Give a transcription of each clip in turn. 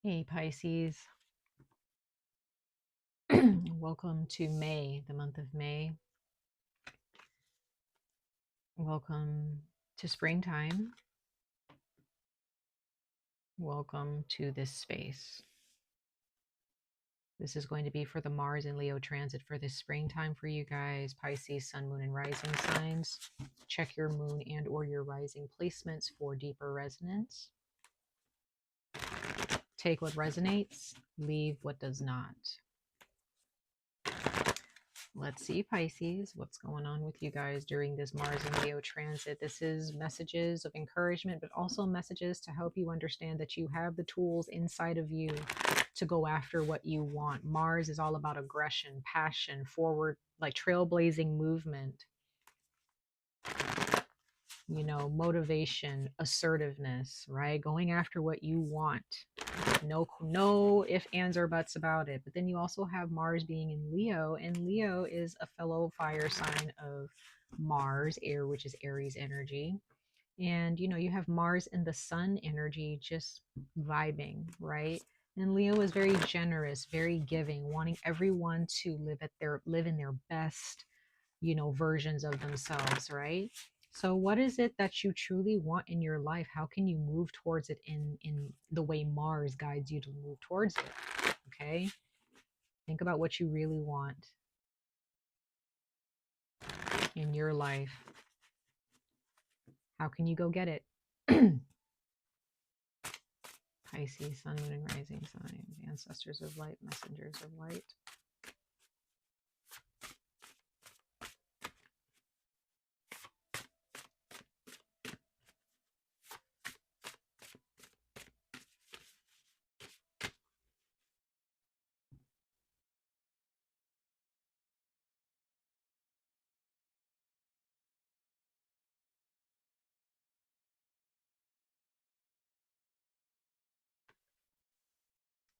Hey Pisces, welcome to May, the month of May. Welcome to springtime. Welcome to this space. This is going to be for the Mars and Leo transit for this springtime for you guys, Pisces, sun, moon, and rising signs. Check your moon and or your rising placements for deeper resonance. Take what resonates, leave what does not. Let's see, Pisces, what's going on with you guys during this Mars and Leo transit. This is messages of encouragement, but also messages to help you understand that you have the tools inside of you to go after what you want. Mars is all about aggression, passion, forward, like trailblazing movement, you know, motivation, assertiveness, right? Going after what you want. No if, ands, or buts about it. But then you also have Mars being in Leo, and Leo is a fellow fire sign of Mars, air, which is Aries energy. And you know, you have Mars and the sun energy just vibing, right? And Leo is very generous, very giving, wanting everyone to live in their best, you know, versions of themselves, right? So what is it that you truly want in your life? How can you move towards it in the way Mars guides you to move towards it? Okay? Think about what you really want in your life. How can you go get it? Pisces, sun, moon, and rising signs, ancestors of light, messengers of light.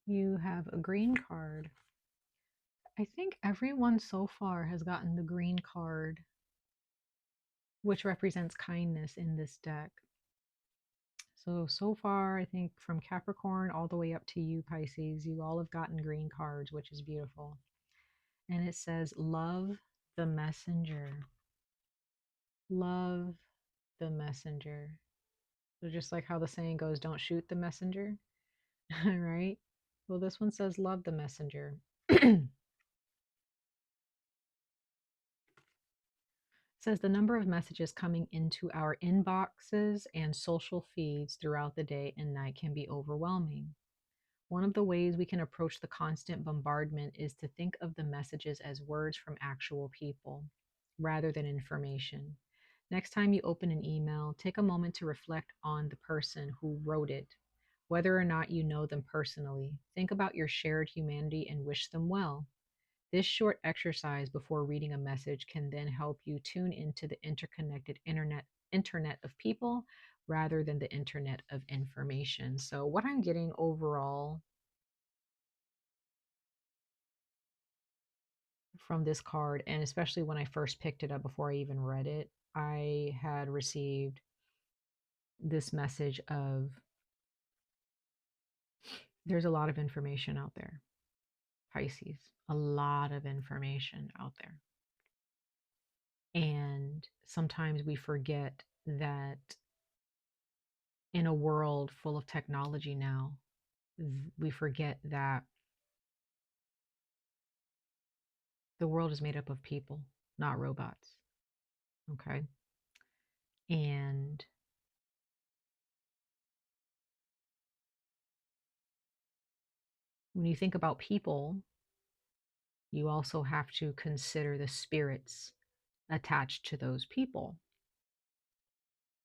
You have a green card. I think everyone so far has gotten the green card, which represents kindness in this deck. So far, I think from Capricorn all the way up to you, Pisces, you all have gotten green cards, which is beautiful. And it says, love the messenger. Love the messenger. So just like how the saying goes, don't shoot the messenger, right? Well, this one says, love the messenger. Says the number of messages coming into our inboxes and social feeds throughout the day and night can be overwhelming. One of the ways we can approach the constant bombardment is to think of the messages as words from actual people rather than information. Next time you open an email, take a moment to reflect on the person who wrote it. Whether or not you know them personally, think about your shared humanity and wish them well. This short exercise before reading a message can then help you tune into the interconnected internet of people rather than the internet of information. So what I'm getting overall from this card, and especially when I first picked it up before I even read it, I had received this message of there's a lot of information out there, Pisces, a lot of information out there. And sometimes we forget that in a world full of technology now, we forget that the world is made up of people, not robots. Okay. And when you think about people, you also have to consider the spirits attached to those people.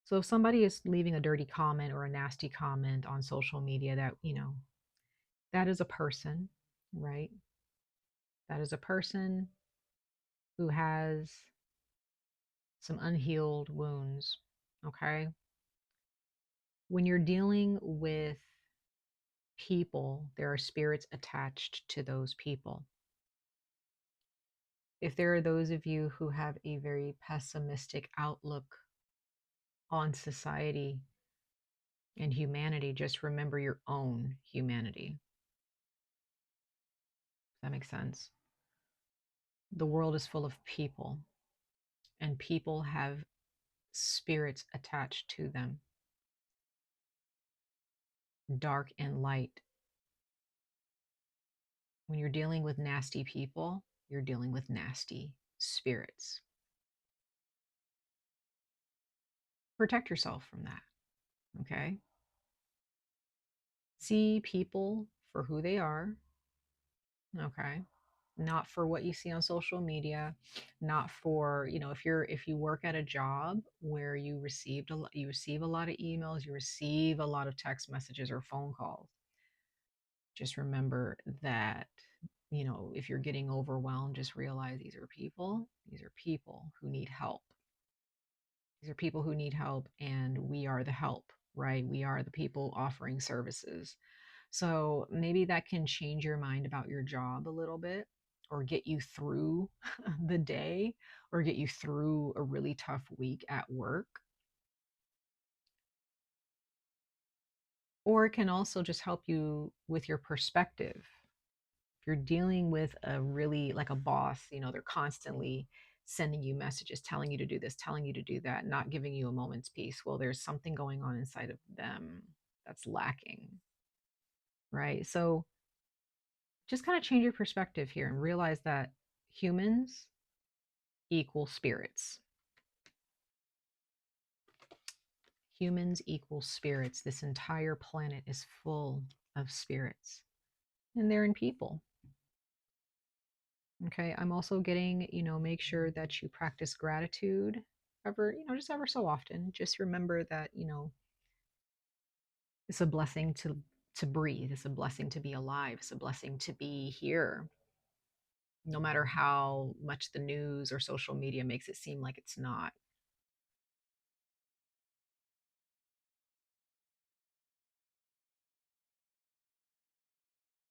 So if somebody is leaving a dirty comment or a nasty comment on social media, that, you know, that is a person, right? That is a person who has some unhealed wounds, okay? When you're dealing with people, there are spirits attached to those people. If there are those of you who have a very pessimistic outlook on society, And humanity, just remember your own humanity. Does that make sense? The world is full of people, and people have spirits attached to them, dark and light. When you're dealing with nasty people, you're dealing with nasty spirits. Protect yourself from that, okay? See people for who they are, okay? Not for what you see on social media, not for, if you work at a job where you receive a lot of emails, you receive a lot of text messages or phone calls. Just remember that, if you're getting overwhelmed, just realize these are people. These are people who need help. These are people who need help, and we are the help, right? We are the people offering services. So maybe that can change your mind about your job a little bit, or get you through the day, or get you through a really tough week at work. Or it can also just help you with your perspective. If you're dealing with a really, like a boss, they're constantly sending you messages, telling you to do this, telling you to do that, not giving you a moment's peace. Well, there's something going on inside of them that's lacking, right? So just kind of change your perspective here and realize that humans equal spirits. Humans equal spirits. This entire planet is full of spirits, and they're in people. Okay, I'm also getting, make sure that you practice gratitude just ever so often. Just remember that, it's a blessing to breathe. It's a blessing to be alive. It's a blessing to be here. No matter how much the news or social media makes it seem like it's not.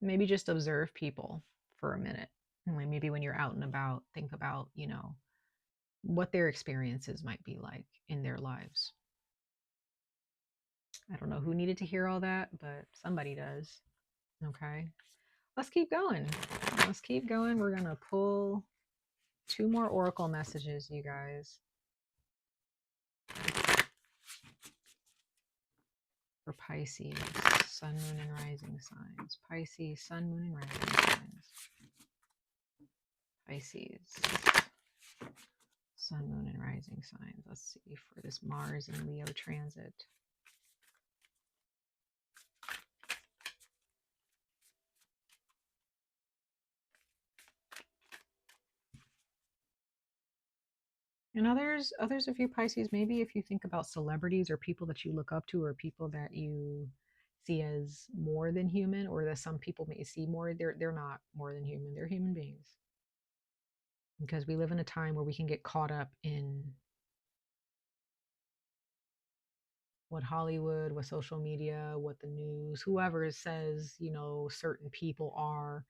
Maybe just observe people for a minute. And maybe when you're out and about, think about, what their experiences might be like in their lives. I don't know who needed to hear all that, but somebody does. Okay. Let's keep going. Let's keep going. We're going to pull two more oracle messages, you guys, for Pisces, sun, moon, and rising signs. Pisces, sun, moon, and rising signs. Pisces, sun, moon, and rising signs. Let's see for this Mars and Leo transit. And others of you Pisces, maybe if you think about celebrities or people that you look up to, or people that you see as more than human, or that some people may see more, they're not more than human. They're human beings. Because we live in a time where we can get caught up in what Hollywood, what social media, what the news, whoever says, certain people are,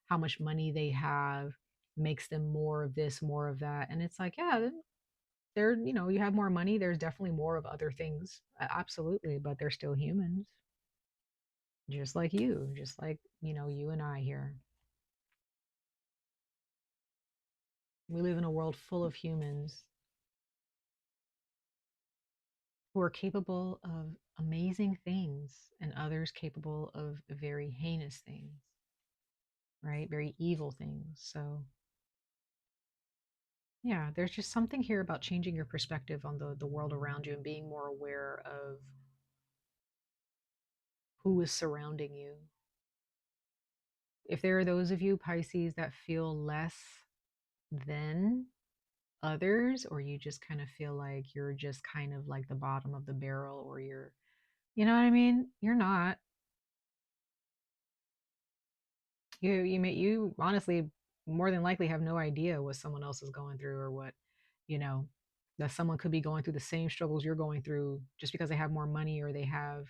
how much money they have, makes them more of this, more of that. And it's like, yeah, you have more money, there's definitely more of other things. Absolutely, but they're still humans. Just like you, just like, you and I here. We live in a world full of humans who are capable of amazing things, and others capable of very heinous things, right? Very evil things. So, yeah, there's just something here about changing your perspective on the world around you and being more aware of who is surrounding you. If there are those of you, Pisces, that feel less than others, or you just kind of feel like you're just kind of like the bottom of the barrel, or you know what I mean? You're not. You honestly more than likely have no idea what someone else is going through, or what, you know, that someone could be going through the same struggles you're going through, just because they have more money, or they have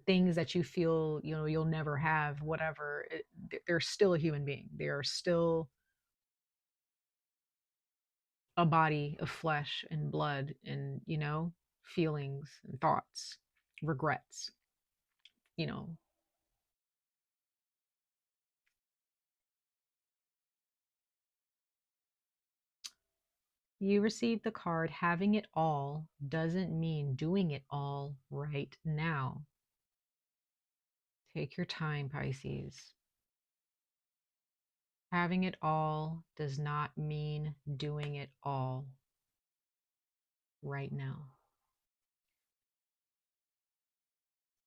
things that you feel, you'll never have, whatever. They're still a human being. They are still a body of flesh and blood, and, feelings and thoughts, regrets, you know. You received the card, having it all doesn't mean doing it all right now. Take your time, Pisces. Having it all does not mean doing it all right now.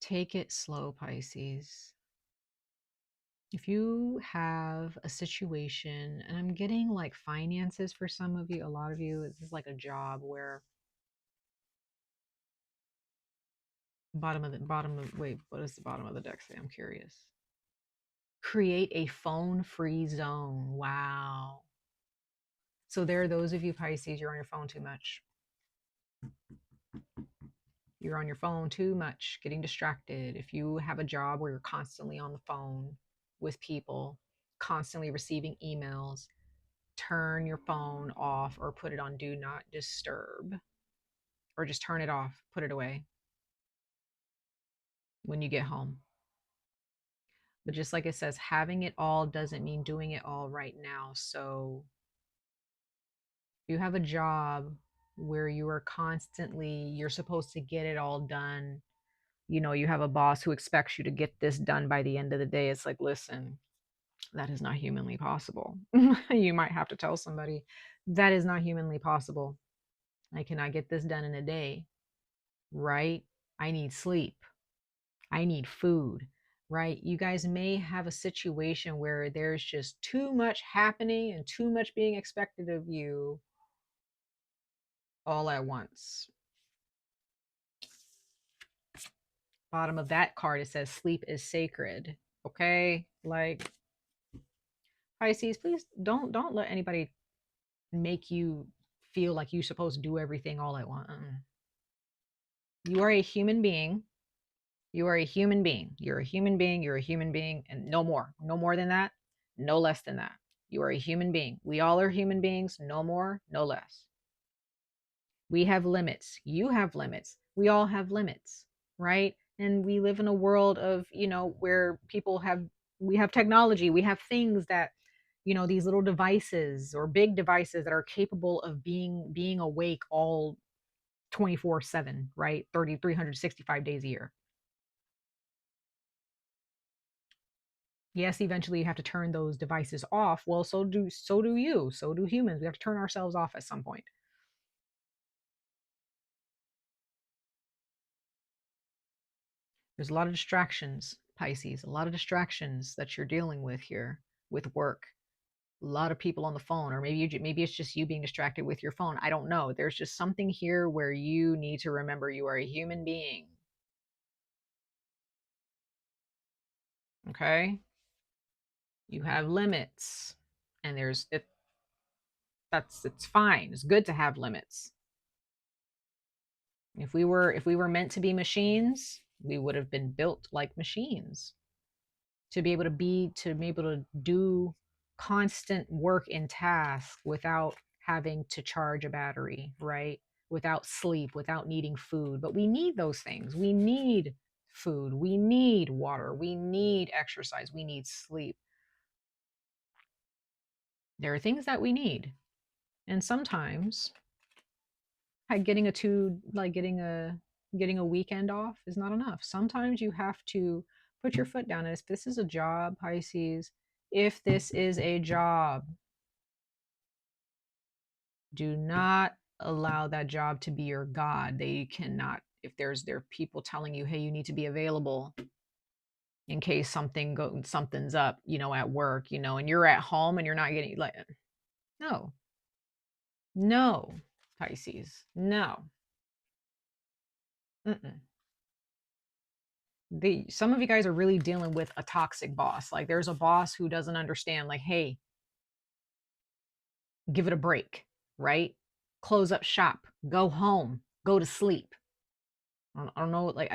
Take it slow, Pisces. If you have a situation, and I'm getting like finances for some of you, a lot of you, this is like a job where wait, what does the bottom of the deck say? I'm curious. Create a phone-free zone. Wow. So there are those of you, Pisces, you're on your phone too much. You're on your phone too much, getting distracted. If you have a job where you're constantly on the phone with people, constantly receiving emails, turn your phone off or put it on do not disturb, or just turn it off, put it away when you get home. But just like it says, having it all doesn't mean doing it all right now. So you have a job where you are constantly, you're supposed to get it all done. You know, you have a boss who expects you to get this done by the end of the day. It's like, listen, that is not humanly possible. You might have to tell somebody that is not humanly possible. I cannot get this done in a day, right? I need sleep. I need food, right? You guys may have a situation where there's just too much happening and too much being expected of you all at once. Bottom of that card, it says sleep is sacred. Okay? Like, Pisces, please don't let anybody make you feel like you're supposed to do everything all at once. You are a human being. You are a human being. You're a human being. You're a human being, and no more. No more than that. No less than that. You are a human being. We all are human beings. No more, no less. We have limits. You have limits. We all have limits, right? And we live in a world of, you know, where we have technology, we have things that, you know, these little devices or big devices that are capable of being awake all 24/7, right? 365 days a year. Yes, eventually you have to turn those devices off. Well, so do you. So do humans. We have to turn ourselves off at some point. There's a lot of distractions, Pisces, a lot of distractions that you're dealing with here with work. A lot of people on the phone, or maybe it's just you being distracted with your phone. I don't know. There's just something here where you need to remember you are a human being. Okay? You have limits. And it's fine. It's good to have limits. If we were meant to be machines, we would have been built like machines to be able to do constant work and tasks without having to charge a battery, right? Without sleep, without needing food. But we need those things. We need food, we need water, we need exercise, we need sleep. There are things that we need. And sometimes getting a weekend off is not enough. Sometimes you have to put your foot down. And if this is a job, Pisces, if this is a job, do not allow that job to be your God. They cannot, if there are people telling you, hey, you need to be available in case something's up, you know, at work, you know, and you're at home and you're not getting like, no, no, Pisces, no. Mm-mm. Some of you guys are really dealing with a toxic boss. Like there's a boss who doesn't understand, like, hey, give it a break, right? Close up shop, go home, go to sleep. I don't know, like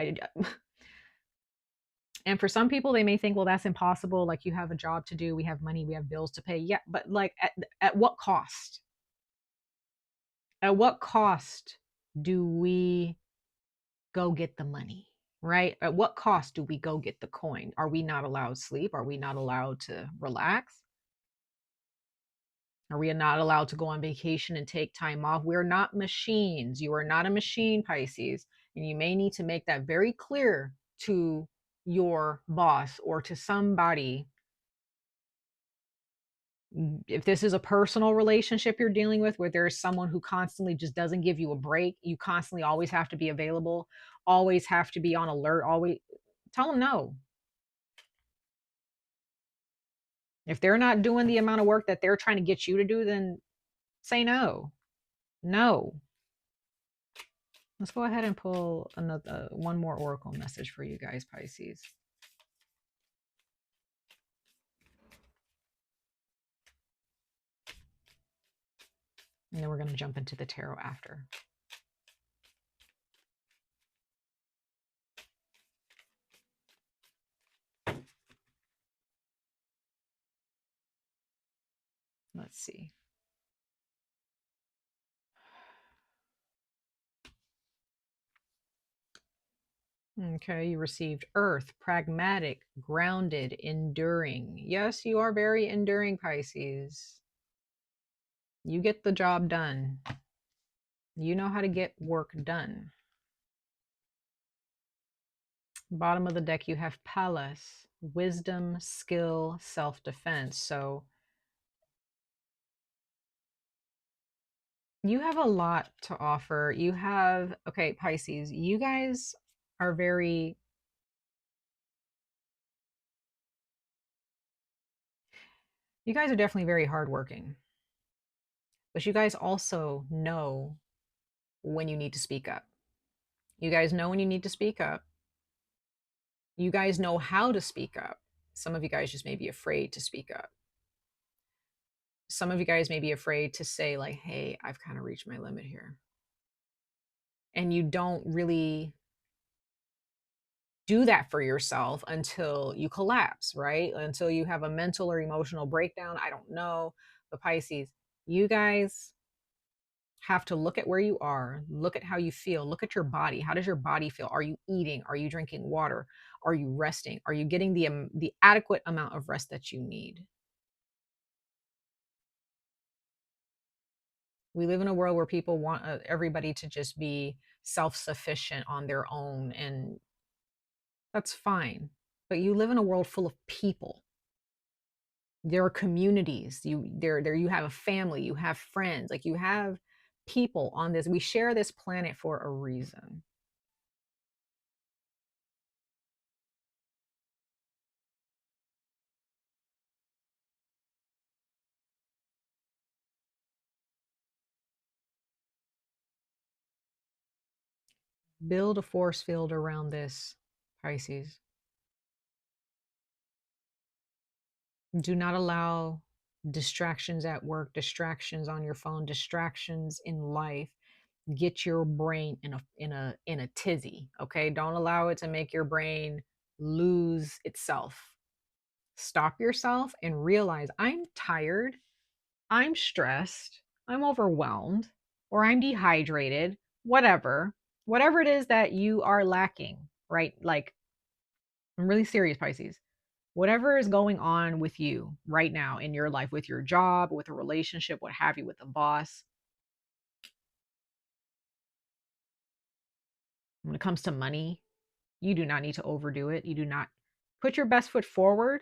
and for some people they may think, well, that's impossible. Like you have a job to do, we have money, we have bills to pay. Yeah, but like at what cost? At what cost do we go get the money, right? At what cost do we go get the coin? Are we not allowed sleep? Are we not allowed to relax? Are we not allowed to go on vacation and take time off? We're not machines. You are not a machine, Pisces. And you may need to make that very clear to your boss or to somebody. If this is a personal relationship you're dealing with, where there's someone who constantly just doesn't give you a break, you constantly always have to be available, always have to be on alert, always tell them no. If they're not doing the amount of work that they're trying to get you to do, then say no. No. Let's go ahead and pull another one more oracle message for you guys, Pisces. And then we're going to jump into the tarot after. Let's see. Okay, you received Earth, pragmatic, grounded, enduring. Yes, you are very enduring, Pisces. You get the job done. You know how to get work done. Bottom of the deck, you have Palace, wisdom, skill, self-defense. So you have a lot to offer. You have, okay, Pisces, you guys are very, you guys are definitely very hardworking. But you guys also know when you need to speak up. You guys know when you need to speak up. You guys know how to speak up. Some of you guys just may be afraid to speak up. Some of you guys may be afraid to say, like, hey, I've kind of reached my limit here. And you don't really do that for yourself until you collapse, right? Until you have a mental or emotional breakdown. I don't know. But Pisces, you guys have to look at where you are, look at how you feel, look at your body. How does your body feel? Are you eating? Are you drinking water? Are you resting? Are you getting the adequate amount of rest that you need? We live in a world where people want everybody to just be self-sufficient on their own, and that's fine. But you live in a world full of people. There are communities. You have a family, you have friends, like you have people on this. We share this planet for a reason. Build a force field around this, Pisces. Do not allow distractions at work, distractions on your phone, distractions in life get your brain in a tizzy. Okay, don't allow it to make your brain lose itself. Stop yourself and realize, I'm tired, I'm stressed, I'm overwhelmed, or I'm dehydrated, whatever it is that you are lacking, right? Like, I'm really serious, Pisces. Whatever is going on with you right now in your life, with your job, with a relationship, what have you, with a boss, when it comes to money, you do not need to overdo it. You do not put your best foot forward.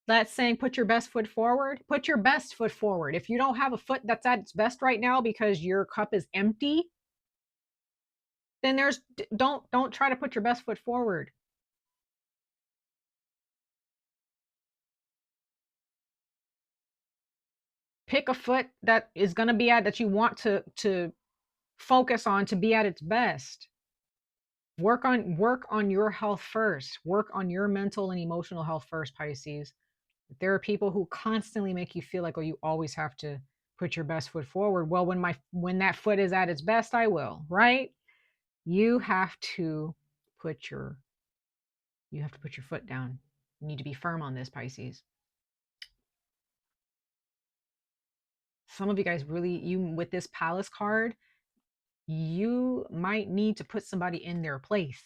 That's saying put your best foot forward. Put your best foot forward. If you don't have a foot that's at its best right now because your cup is empty, then don't try to put your best foot forward. Pick a foot that is going to be at that you want to focus on to be at its best. Work on your health first. Work on your mental and emotional health first, Pisces. There are people who constantly make you feel like, oh, you always have to put your best foot forward. Well, when that foot is at its best, I will, right? You have to put your foot down. You need to be firm on this, Pisces. Some of you guys really, you with this Palace card, you might need to put somebody in their place.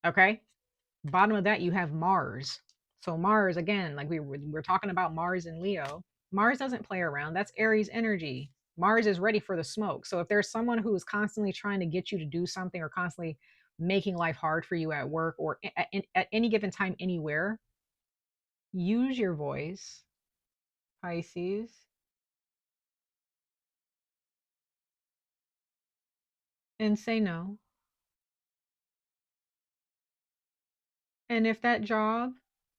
Okay. Bottom of that, you have Mars. So Mars, again, like we're talking about Mars and Leo. Mars doesn't play around. That's Aries energy. Mars is ready for the smoke. So if there's someone who is constantly trying to get you to do something or constantly making life hard for you at work or at any given time anywhere, use your voice, Pisces, and say no. And if that job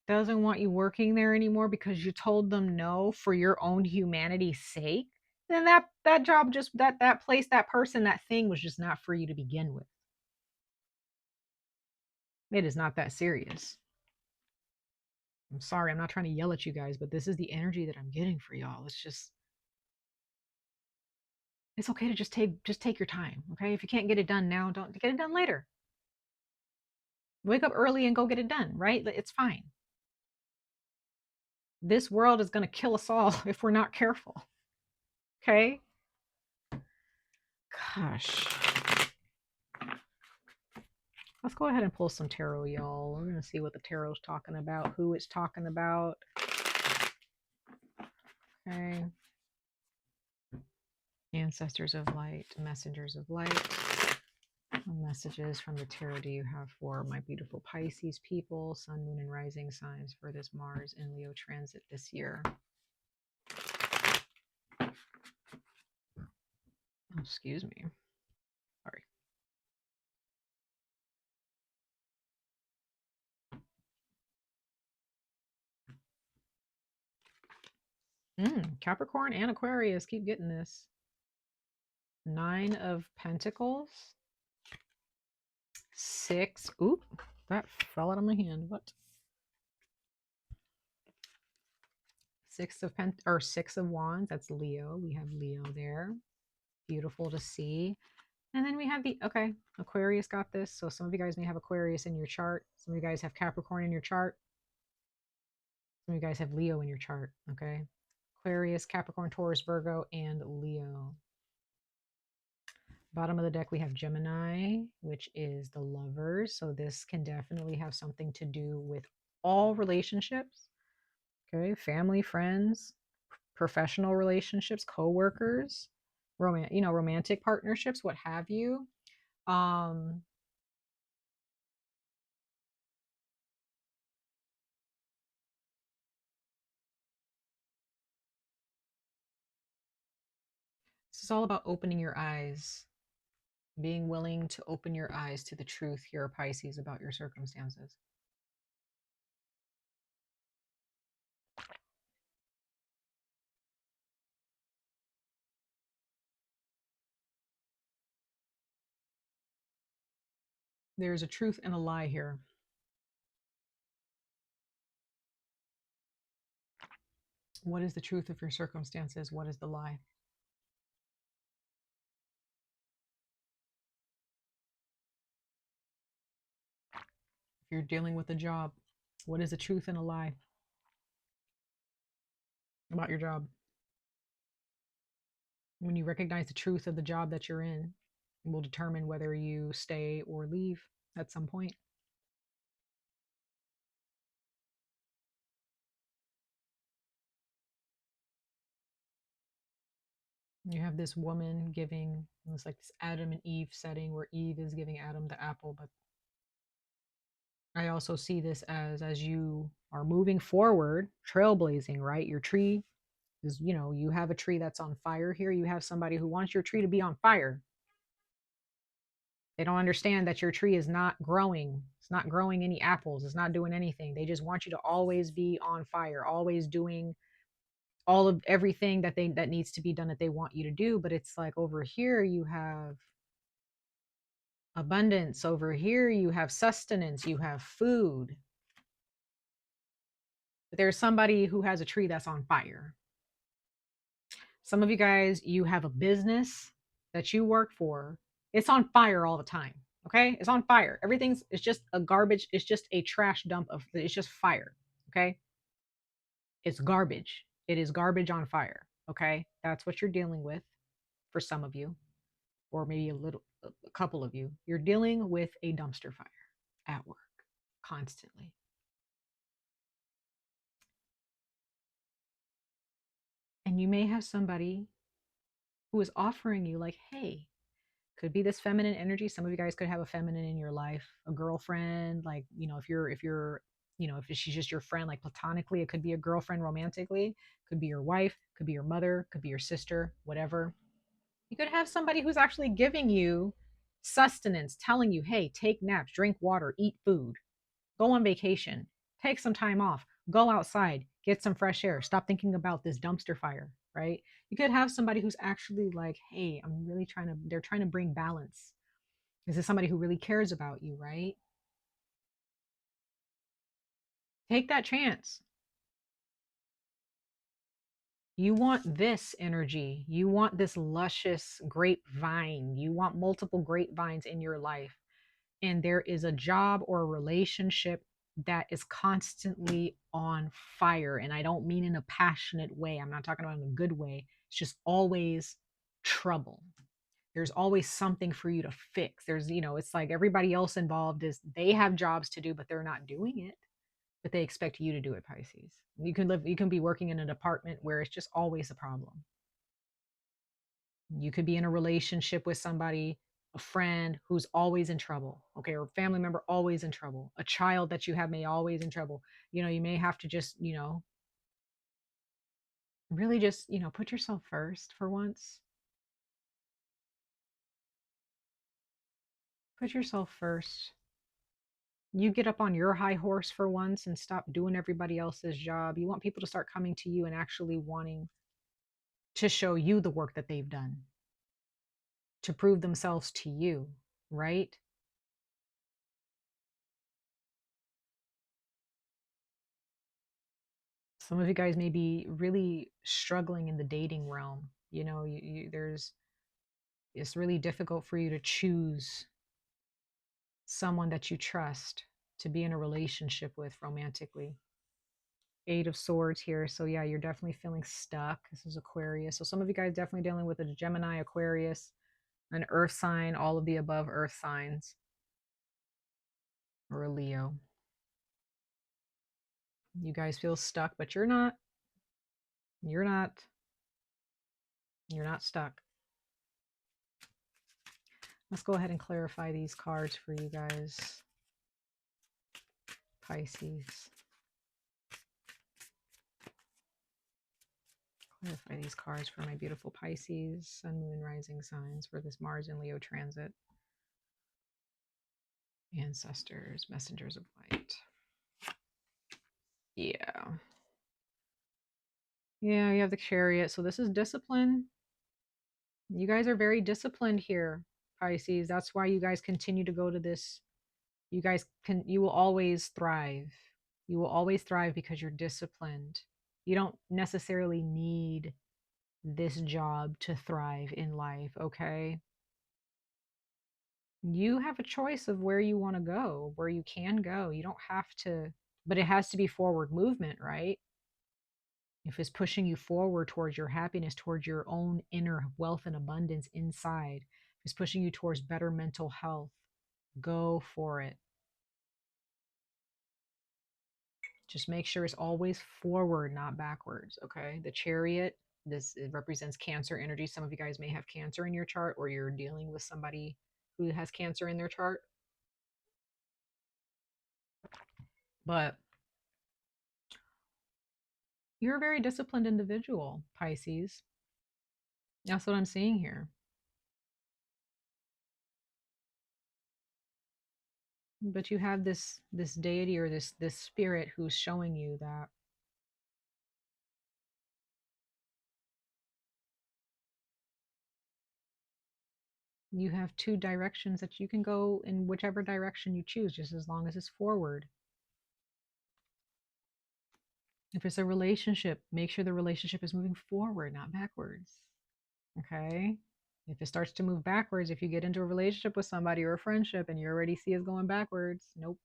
doesn't want you working there anymore because you told them no for your own humanity's sake, then that job, just that place, that person, that thing was just not for you to begin with. It is not that serious. I'm sorry, I'm not trying to yell at you guys, but this is the energy that I'm getting for y'all. It's okay to just take your time, okay? If you can't get it done now, don't get it done later. Wake up early and go get it done, right? It's fine. This world is going to kill us all if we're not careful. Okay? Gosh. Let's go ahead and pull some tarot, y'all. We're going to see what the tarot's talking about, who it's talking about. Okay. Ancestors of light, messengers of light. What messages from the tarot do you have for my beautiful Pisces people, sun, moon, and rising signs for this Mars and Leo transit this year? Oh, excuse me. Sorry. Capricorn and Aquarius keep getting this. 9 of Pentacles. 6. Oop, that fell out of my hand. What? 6 of Wands. That's Leo. We have Leo there. Beautiful to see. And then we have okay, Aquarius got this. So some of you guys may have Aquarius in your chart. Some of you guys have Capricorn in your chart. Some of you guys have Leo in your chart. Okay. Aquarius, Capricorn, Taurus, Virgo, and Leo. Bottom of the deck, we have Gemini, which is the lovers. So this can definitely have something to do with all relationships. Okay. Family, friends, professional relationships, co-workers, romantic partnerships, what have you. This is all about opening your eyes, being willing to open your eyes to the truth here, Pisces, about your circumstances. There's a truth and a lie here. What is the truth of your circumstances? What is the lie? If you're dealing with a job, what is the truth and a lie about your job? When you recognize the truth of the job that you're in, it will determine whether you stay or leave at some point. You have this woman giving, it's like this Adam and Eve setting where Eve is giving Adam the apple, but I also see this as you are moving forward, trailblazing, right? Your tree is, you have a tree that's on fire here. You have somebody who wants your tree to be on fire. They don't understand that your tree is not growing. It's not growing any apples. It's not doing anything. They just want you to always be on fire, always doing all of everything that needs to be done that they want you to do. But it's like over here you have abundance. Over here you have sustenance. You have food. But there's somebody who has a tree that's on fire. Some of you guys, you have a business that you work for. It's on fire all the time. Okay. It's on fire. It's just a garbage. It's just a trash dump it's just fire. Okay. It's garbage. It is garbage on fire. Okay. That's what you're dealing with. for some of you, or maybe a couple of you. You're dealing with a dumpster fire at work constantly. And you may have somebody who is offering you, like, hey, could be this feminine energy. Some of you guys could have a feminine in your life, a girlfriend, like, if you're, if she's just your friend, like platonically, it could be a girlfriend romantically, could be your wife, could be your mother, could be your sister, whatever. You could have somebody who's actually giving you sustenance, telling you, hey, take naps, drink water, eat food, go on vacation, take some time off, go outside, get some fresh air, stop thinking about this dumpster fire, right? You could have somebody who's actually like, hey, they're trying to bring balance. This is somebody who really cares about you, right? Take that chance. You want this energy. You want this luscious grapevine. You want multiple grapevines in your life. And there is a job or a relationship that is constantly on fire. And I don't mean in a passionate way. I'm not talking about in a good way. It's just always trouble. There's always something for you to fix. It's like everybody else involved is they have jobs to do, but they're not doing it. But they expect you to do it, Pisces. You can be working in an apartment where it's just always a problem. You could be in a relationship with somebody, a friend who's always in trouble, okay, or a family member always in trouble. A child that you have may always in trouble. You may have to just, really just, put yourself first for once. Put yourself first. You get up on your high horse for once and stop doing everybody else's job. You want people to start coming to you and actually wanting to show you the work that they've done, to prove themselves to you, right? Some of you guys may be really struggling in the dating realm. It's really difficult for you to choose someone that you trust to be in a relationship with romantically. Eight of Swords here. So yeah, you're definitely feeling stuck. This is Aquarius. So some of you guys definitely dealing with a Gemini, Aquarius, an earth sign, all of the above earth signs, or a Leo. You guys feel stuck, but you're not. You're not. You're not stuck. Let's go ahead and clarify these cards for you guys. Pisces. Clarify these cards for my beautiful Pisces, Sun, Moon, Rising signs for this Mars and Leo transit. Ancestors, messengers of light. Yeah. Yeah, you have the Chariot. So this is discipline. You guys are very disciplined here, Pisces. That's why you guys continue to go to this. You will always thrive. You will always thrive because you're disciplined. You don't necessarily need this job to thrive in life, okay? You have a choice of where you want to go, where you can go. You don't have to, but it has to be forward movement, right? If it's pushing you forward towards your happiness, towards your own inner wealth and abundance inside, if it's pushing you towards better mental health, go for it. Just make sure it's always forward, not backwards, okay? The Chariot, it represents Cancer energy. Some of you guys may have Cancer in your chart, or you're dealing with somebody who has Cancer in their chart. But you're a very disciplined individual, Pisces. That's what I'm seeing here. But you have this deity or this spirit who's showing you that you have two directions that you can go in, whichever direction you choose, just as long as it's forward. If it's a relationship, make sure the relationship is moving forward, not backwards. Okay? If it starts to move backwards, if you get into a relationship with somebody or a friendship and you already see it's going backwards, nope.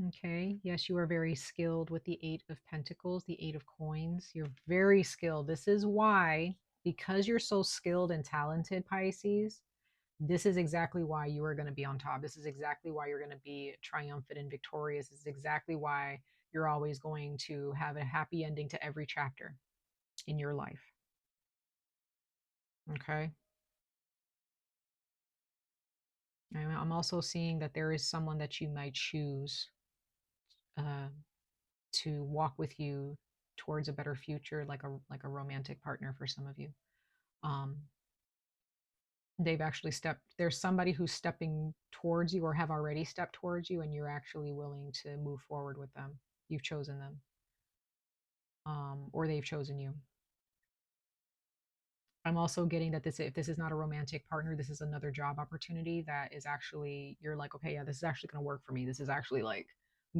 Okay. Yes, you are very skilled with the Eight of Pentacles, the Eight of Coins. You're very skilled. This is why because you're so skilled and talented, Pisces, this is exactly why you are going to be on top. This is exactly why you're going to be triumphant and victorious. This is exactly why you're always going to have a happy ending to every chapter in your life. Okay. I'm also seeing that there is someone that you might choose uh, to walk with you towards a better future, like a romantic partner for some of you. Um, they've actually stepped. There's somebody who's stepping towards you or have already stepped towards you, and you're actually willing to move forward with them. You've chosen them, or they've chosen you. I'm also getting that if this is not a romantic partner, this is another job opportunity that is actually, you're like, okay, yeah, this is actually going to work for me. This is actually like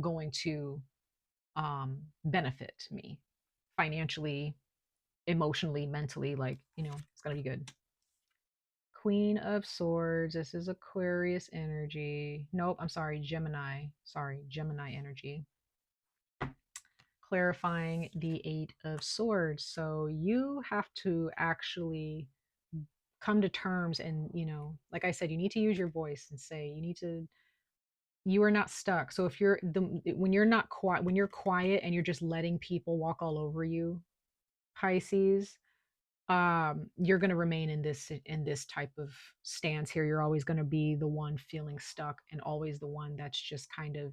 going to benefit me financially, emotionally, mentally, like, it's going to be good. Queen of Swords. This is Aquarius energy. Nope, I'm sorry, Gemini. Sorry, Gemini energy. Clarifying the Eight of Swords. So you have to actually come to terms and, like I said, you need to use your voice and say, you are not stuck. So if when you're not quiet, when you're quiet and you're just letting people walk all over you, Pisces, you're going to remain in this type of stance here. You're always going to be the one feeling stuck and always the one that's just kind of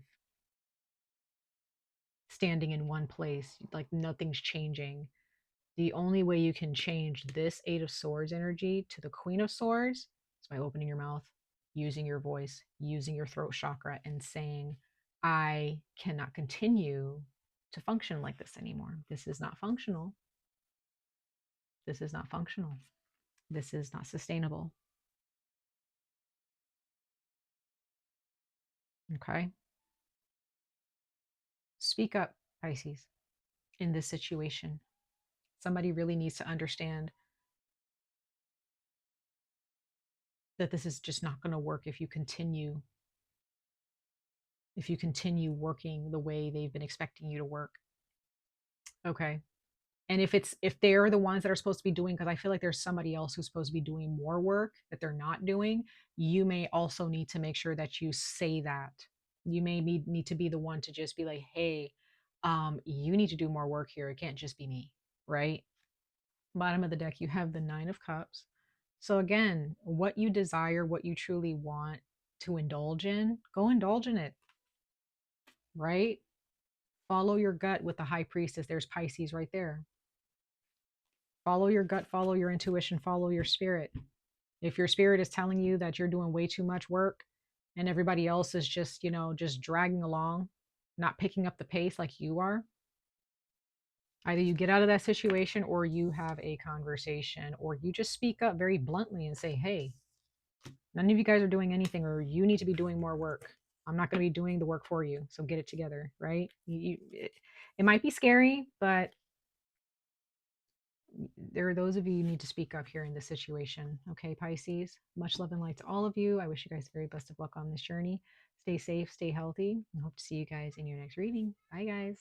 standing in one place, like nothing's changing. The only way you can change this Eight of Swords energy to the Queen of Swords is by opening your mouth, using your voice, using your throat chakra, and saying, I cannot continue to function like this anymore. This is not functional. This is not functional. This is not sustainable. Okay. Speak up, Pisces, in this situation. Somebody really needs to understand that this is just not going to work if you continue working the way they've been expecting you to work. Okay. And if they're the ones that are supposed to be doing, because I feel like there's somebody else who's supposed to be doing more work that they're not doing, you may also need to make sure that you say that. You may need to be the one to just be like, hey, you need to do more work here. It can't just be me, right? Bottom of the deck, you have the Nine of Cups. So again, what you desire, what you truly want to indulge in, go indulge in it, right? Follow your gut with the High Priestess. There's Pisces right there. Follow your gut, follow your intuition, follow your spirit. If your spirit is telling you that you're doing way too much work and everybody else is just dragging along, not picking up the pace like you are, either you get out of that situation or you have a conversation or you just speak up very bluntly and say, hey, none of you guys are doing anything, or you need to be doing more work. I'm not going to be doing the work for you. So get it together, right? It might be scary, but there are those of you who need to speak up here in this situation. Okay, Pisces, much love and light to all of you. I wish you guys the very best of luck on this journey. Stay safe, stay healthy, and hope to see you guys in your next reading. Bye, guys.